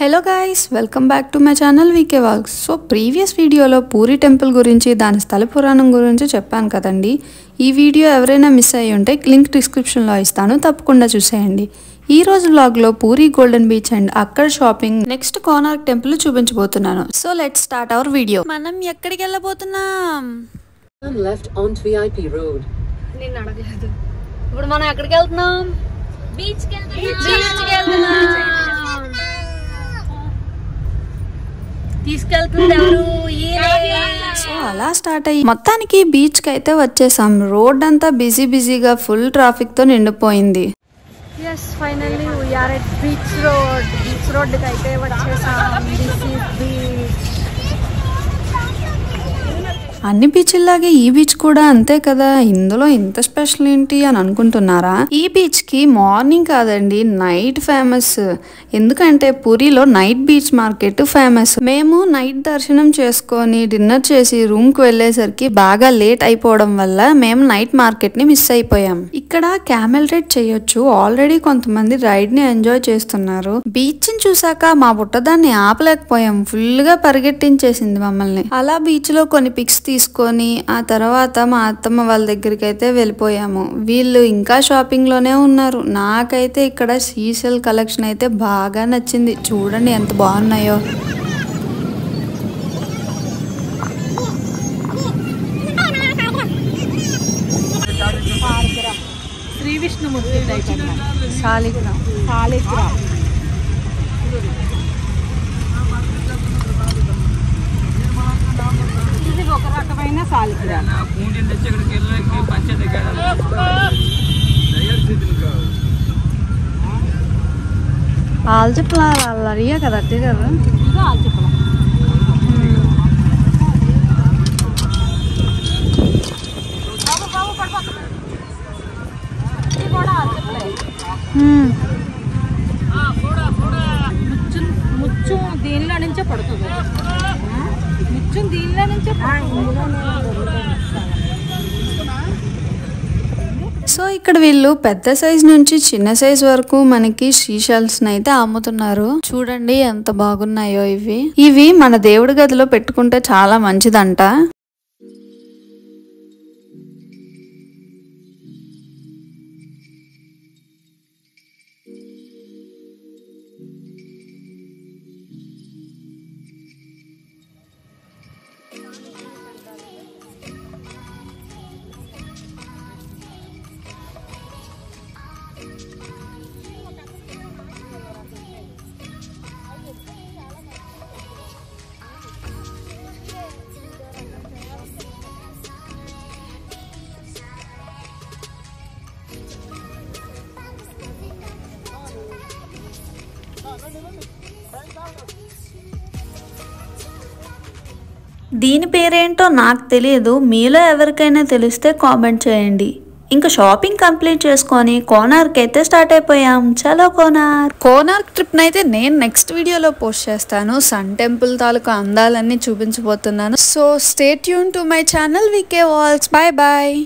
Hello guys, welcome back to my channel VK vlogs. So previous వీడియోలో Puri temple గురించి, దాని స్థల పురాణం గురించి చెప్పాను కదండి. ఈ వీడియో ఎవరైనా మిస్ అయ్యి ఉంటే లింక్ డిస్క్రిప్షన్లో ఇస్తాను, తప్పకుండా చూసేయండి. ఈ రోజు వ్లాగ్లో పూరి గోల్డెన్ బీచ్ అండ్ అక్కడ షాపింగ్, నెక్స్ట్ కోనార్క్ టెంపుల్ చూపించబోతున్నాను. So let's start our video. మనం ఎక్కడికి వెళ్ళబోతున్నాం? left onto VIP road. నేను అడగలేదు. ఇప్పుడు మనం ఎక్కడికి వెళ్తున్నాం? బీచ్ కి వెళ్తున్నాం. తీసుకెళ్తుంది ఎవరు? సో అలా స్టార్ట్ అయ్యి మొత్తానికి బీచ్ కి అయితే వచ్చేసాం. రోడ్ అంతా బిజీగా ఫుల్ ట్రాఫిక్ తో నిండిపోయింది. yes finally we are at beach road. beach road కి అయితే వచ్చేసాం. this is beach. అన్ని బీచ్లాగే ఈ బీచ్ కూడా అంతే కదా, ఇందులో ఇంత స్పెషల్ ఏంటి అని అనుకుంటున్నారా? ఈ బీచ్ కి మార్నింగ్ కాదండి, నైట్ ఫేమస్. ఎందుకంటే పూరిలో నైట్ బీచ్ మార్కెట్ ఫేమస్. మేము నైట్ దర్శనం చేసుకొని డిన్నర్ చేసి రూమ్ కు వెళ్లేసరికి బాగా లేట్ అయిపోవడం వల్ల మేము నైట్ మార్కెట్ ని మిస్ అయిపోయాం. ఇక్కడ క్యామెల్ రైడ్ చేయొచ్చు. ఆల్రెడీ కొంతమంది రైడ్ ని ఎంజాయ్ చేస్తున్నారు. బీచ్ ని చూసాక మా బుట్టదాన్ని ఆపలేకపోయాం. ఫుల్ గా పరిగెట్టించేసింది మమ్మల్ని. అలా బీచ్ లో కొన్ని పిక్స్ తీసుకొని ఆ తర్వాత మా అత్తమ్మ వాళ్ళ దగ్గరికి అయితే వెళ్ళిపోయాము. వీళ్ళు ఇంకా షాపింగ్ లోనే ఉన్నారు. నాకైతే ఇక్కడ సీసెల్ కలెక్షన్ అయితే బాగా నచ్చింది. చూడండి ఎంత బాగున్నాయో. శ్రీ విష్ణుమూర్తి శాలిగ్రామ్. ఇది ఒక రకమైన శాలిగ్రామ్. ఆల్చిప్పల అల్లరియా కదా, అట్టే కదా. ఇది ఆల్చిప్పల. ఇది కూడా ఆల్చిప్పలే. ముచ్చు దీనిలో నుంచే పడుతుంది. ముచ్చు దీనిలో నుంచే సో ఇక్కడ వీళ్ళు పెద్ద సైజ్ నుంచి చిన్న సైజ్ వరకు మనకి సీషెల్స్ అయితే అమ్ముతున్నారు. చూడండి ఎంత బాగున్నాయో ఇవి మన దేవుడి గదిలో పెట్టుకుంటే చాలా మంచిదంట. దీని పేరేంటో నాకు తెలియదు, మీలో ఎవరికైనా తెలిస్తే కామెంట్ చేయండి. ఇంకా షాపింగ్ కంప్లీట్ చేసుకొని కోనార్క్ అయితే స్టార్ట్ అయిపోయాం. చలో కోనార్క్ ట్రిప్ అయితే నేను నెక్స్ట్ వీడియోలో పోస్ట్ చేస్తాను. సన్ టెంపుల్ తాలూకు అందాలన్నీ చూపించబోతున్నాను. So stay tuned to my channel VK vlogs. Bye bye.